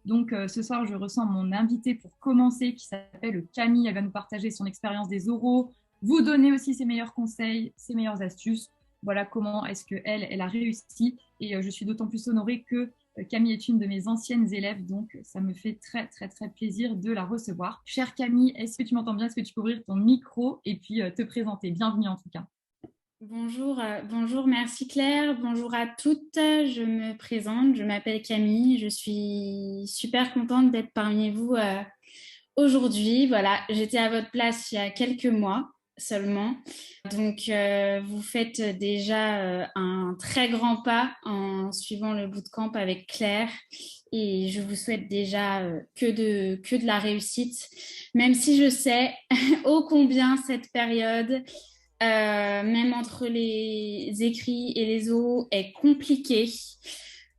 Donc, ce soir, je ressens mon invité pour commencer, qui s'appelle Camille. Elle va nous partager son expérience des oraux, vous donner aussi ses meilleurs conseils, ses meilleures astuces. Voilà comment est-ce qu'elle, elle a réussi. Et je suis d'autant plus honorée que Camille est une de mes anciennes élèves, donc ça me fait très, très, très plaisir de la recevoir. Chère Camille, est-ce que tu m'entends bien? Est-ce que tu peux ouvrir ton micro et puis te présenter? Bienvenue en tout cas. Bonjour, bonjour, merci Claire, bonjour à toutes. Je me présente, je m'appelle Camille, je suis super contente d'être parmi vous aujourd'hui. Voilà, j'étais à votre place il y a quelques mois seulement. Donc, vous faites déjà un très grand pas en suivant le bootcamp avec Claire et je vous souhaite déjà que de la réussite, même si je sais ô combien cette période même entre les écrits et les os, est compliqué.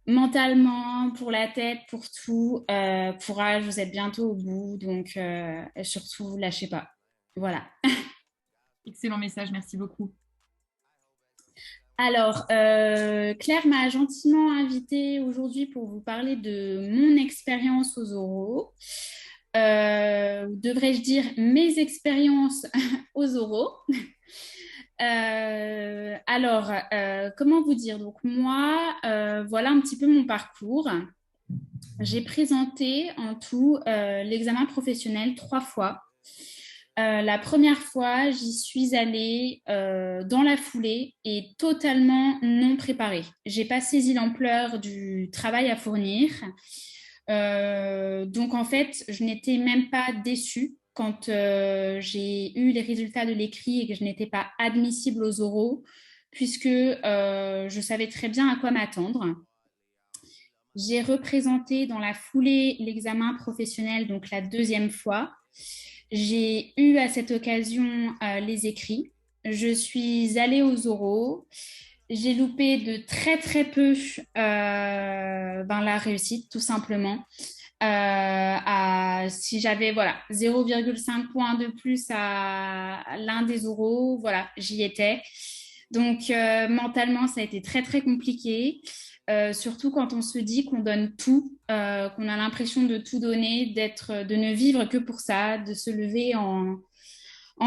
Mentalement, pour la tête, pour tout. Courage, vous êtes bientôt au bout. Donc, surtout, lâchez pas. Voilà. Excellent message, merci beaucoup. Alors, Claire m'a gentiment invitée aujourd'hui pour vous parler de mon expérience aux oraux. Devrais-je dire mes expériences aux oraux? Comment vous dire? Donc moi, voilà un petit peu mon parcours. J'ai présenté en tout l'examen professionnel 3 fois. La première fois, j'y suis allée dans la foulée et totalement non préparée. J'ai pas saisi l'ampleur du travail à fournir. Donc en fait, je n'étais même pas déçue quand j'ai eu les résultats de l'écrit et que je n'étais pas admissible aux oraux, puisque je savais très bien à quoi m'attendre. J'ai représenté dans la foulée l'examen professionnel, donc la deuxième fois. J'ai eu à cette occasion les écrits. Je suis allée aux oraux. J'ai loupé de très très peu la réussite, tout simplement. Si j'avais voilà 0,5 points de plus à l'un des oraux, voilà, j'y étais. Donc mentalement, ça a été très très compliqué. Surtout quand on se dit qu'on donne tout, qu'on a l'impression de tout donner, de ne vivre que pour ça, de se lever en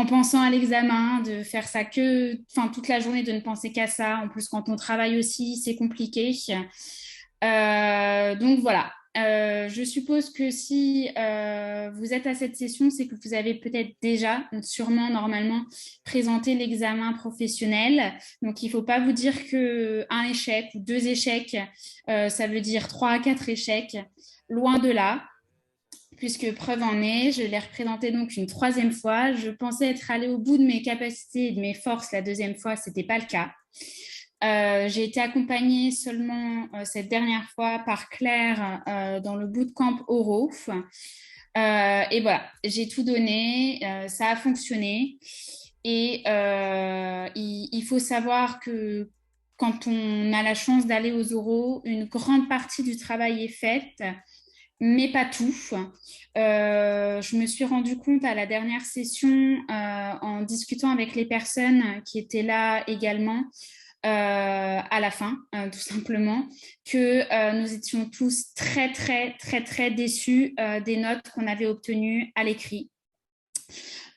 pensant à l'examen, de faire ça enfin, toute la journée, de ne penser qu'à ça. En plus, quand on travaille aussi, c'est compliqué. Donc voilà. Je suppose que si vous êtes à cette session, c'est que vous avez peut-être déjà, sûrement normalement, présenté l'examen professionnel. Donc il ne faut pas vous dire que un échec ou deux échecs, ça veut dire 3 à 4 échecs. Loin de là, puisque preuve en est, je l'ai représenté donc une troisième fois. Je pensais être allée au bout de mes capacités et de mes forces la deuxième fois, ce n'était pas le cas. J'ai été accompagnée seulement cette dernière fois par Claire dans le bootcamp Oro. Et voilà, j'ai tout donné, ça a fonctionné. Et il faut savoir que quand on a la chance d'aller aux oraux, une grande partie du travail est faite, mais pas tout. Je me suis rendu compte à la dernière session, en discutant avec les personnes qui étaient là également, à la fin, tout simplement, que nous étions tous très, très, très, très déçus des notes qu'on avait obtenues à l'écrit.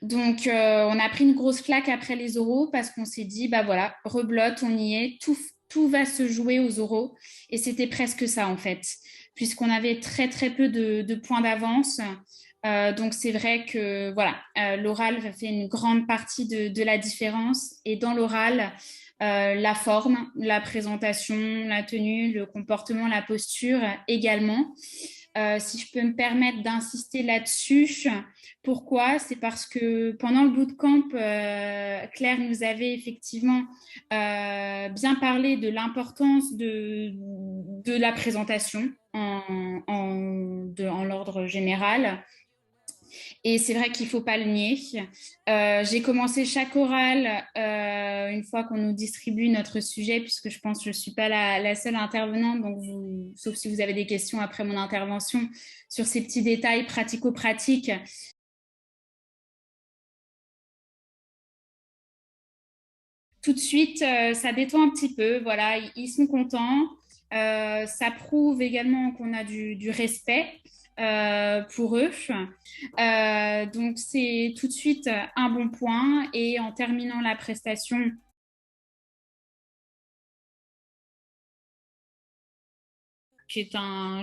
Donc, on a pris une grosse claque après les oraux parce qu'on s'est dit, bah voilà, rebelote, on y est, tout va se jouer aux oraux. Et c'était presque ça, en fait, puisqu'on avait très, très peu de points d'avance. Donc, c'est vrai que voilà, l'oral fait une grande partie de la différence. Et dans l'oral, la forme, la présentation, la tenue, le comportement, la posture également. Si je peux me permettre d'insister là-dessus, pourquoi? C'est parce que pendant le bootcamp, Claire nous avait effectivement bien parlé de l'importance de la présentation en l'ordre général. Et c'est vrai qu'il ne faut pas le nier. J'ai commencé chaque oral une fois qu'on nous distribue notre sujet, puisque je pense que je ne suis pas la seule intervenante, donc sauf si vous avez des questions après mon intervention sur ces petits détails pratico-pratiques. Tout de suite, ça détend un petit peu. Voilà, ils sont contents. Ça prouve également qu'on a du respect pour eux. Donc, c'est tout de suite un bon point. Et en terminant la prestation, qui est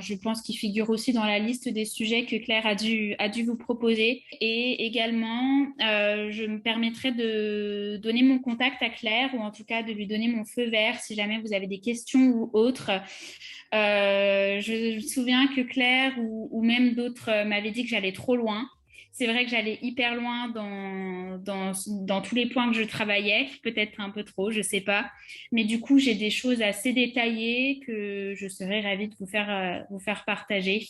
je pense, qui figure aussi dans la liste des sujets que Claire a dû vous proposer. Et également, je me permettrai de donner mon contact à Claire, ou en tout cas de lui donner mon feu vert si jamais vous avez des questions ou autres. Je me souviens que Claire ou même d'autres m'avaient dit que j'allais trop loin. C'est vrai que j'allais hyper loin dans tous les points que je travaillais, peut-être un peu trop, je sais pas. Mais du coup, j'ai des choses assez détaillées que je serais ravie de vous faire partager.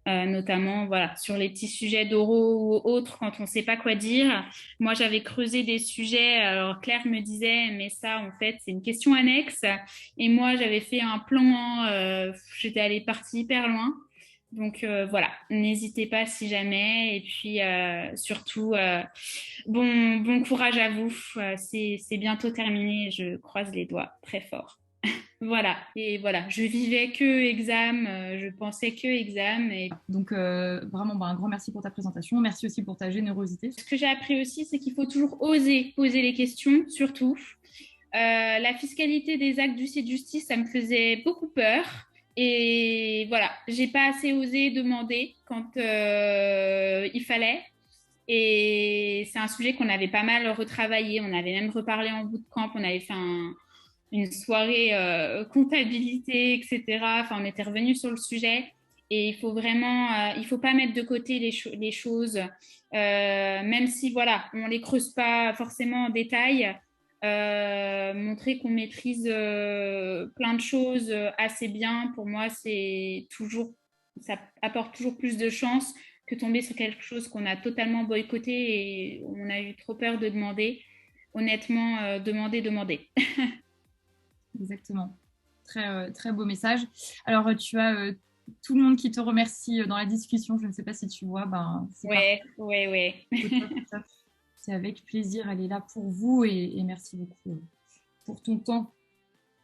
Notamment voilà, sur les petits sujets d'oraux ou autres quand on ne sait pas quoi dire. Moi, j'avais creusé des sujets. Alors, Claire me disait, mais ça, en fait, c'est une question annexe. Et moi, j'avais fait un plan. J'étais allée partie hyper loin. Donc voilà, n'hésitez pas si jamais. Et puis surtout, bon courage à vous. C'est bientôt terminé. Je croise les doigts très fort. Voilà, et voilà, je vivais que exam, je pensais que exam. Et Donc, vraiment, un grand merci pour ta présentation. Merci aussi pour ta générosité. ce que j'ai appris aussi, c'est qu'il faut toujours oser poser les questions, surtout. La fiscalité des actes d'huissier de justice, ça me faisait beaucoup peur. Et voilà, j'ai pas assez osé demander quand il fallait. Et c'est un sujet qu'on avait pas mal retravaillé. On avait même reparlé en bootcamp. On avait fait une soirée comptabilité, etc. Enfin, on était revenu sur le sujet. Et il faut vraiment, il faut pas mettre de côté les choses, même si voilà, on les creuse pas forcément en détail. Montrer qu'on maîtrise plein de choses assez bien, pour moi, ça apporte toujours plus de chances que tomber sur quelque chose qu'on a totalement boycotté et on a eu trop peur de demander. Honnêtement, demander. Exactement. Très beau message. Alors, tu as tout le monde qui te remercie dans la discussion. Je ne sais pas si tu vois, c'est Ouais, ouais, ouais. parfait. C'est avec plaisir. Elle est là pour vous et merci beaucoup pour ton temps.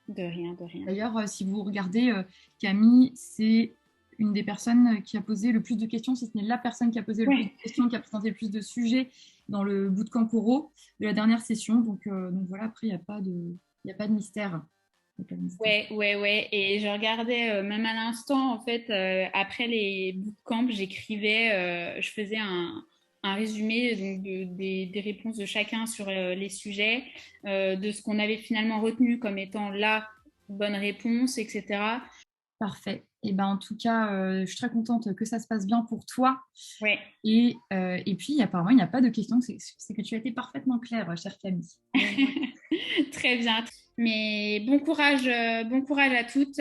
De rien, de rien. D'ailleurs, si vous regardez, Camille, c'est une des personnes qui a posé le plus de questions, si ce n'est la personne qui a posé le plus de questions, qui a présenté le plus de sujets dans le bootcamp Oro de la dernière session. Donc voilà, après, il n'y a pas de mystère. Ouais. Et je regardais même à l'instant, en fait, après les bootcamps, j'écrivais, je faisais un résumé donc, des réponses de chacun sur les sujets, de ce qu'on avait finalement retenu comme étant la bonne réponse, etc. Parfait. Et en tout cas, je suis très contente que ça se passe bien pour toi. Ouais. Et puis, apparemment, il n'y a pas de questions. C'est que tu as été parfaitement claire, chère Camille. Très bien. Mais bon courage à toutes.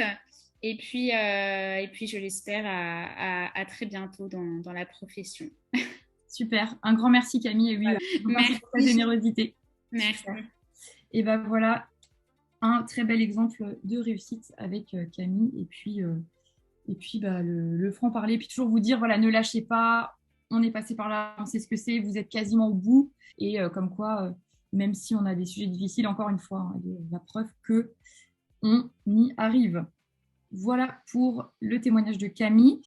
Et puis je l'espère à très bientôt dans la profession. Super. Un grand merci, Camille. Et oui, merci pour ta générosité. Merci. Super. Et voilà un très bel exemple de réussite avec Camille. Et puis le franc-parler. Puis toujours vous dire, voilà, ne lâchez pas. On est passé par là, on sait ce que c'est. Vous êtes quasiment au bout. Et comme quoi, même si on a des sujets difficiles, encore une fois, la preuve que on y arrive. Voilà pour le témoignage de Camille.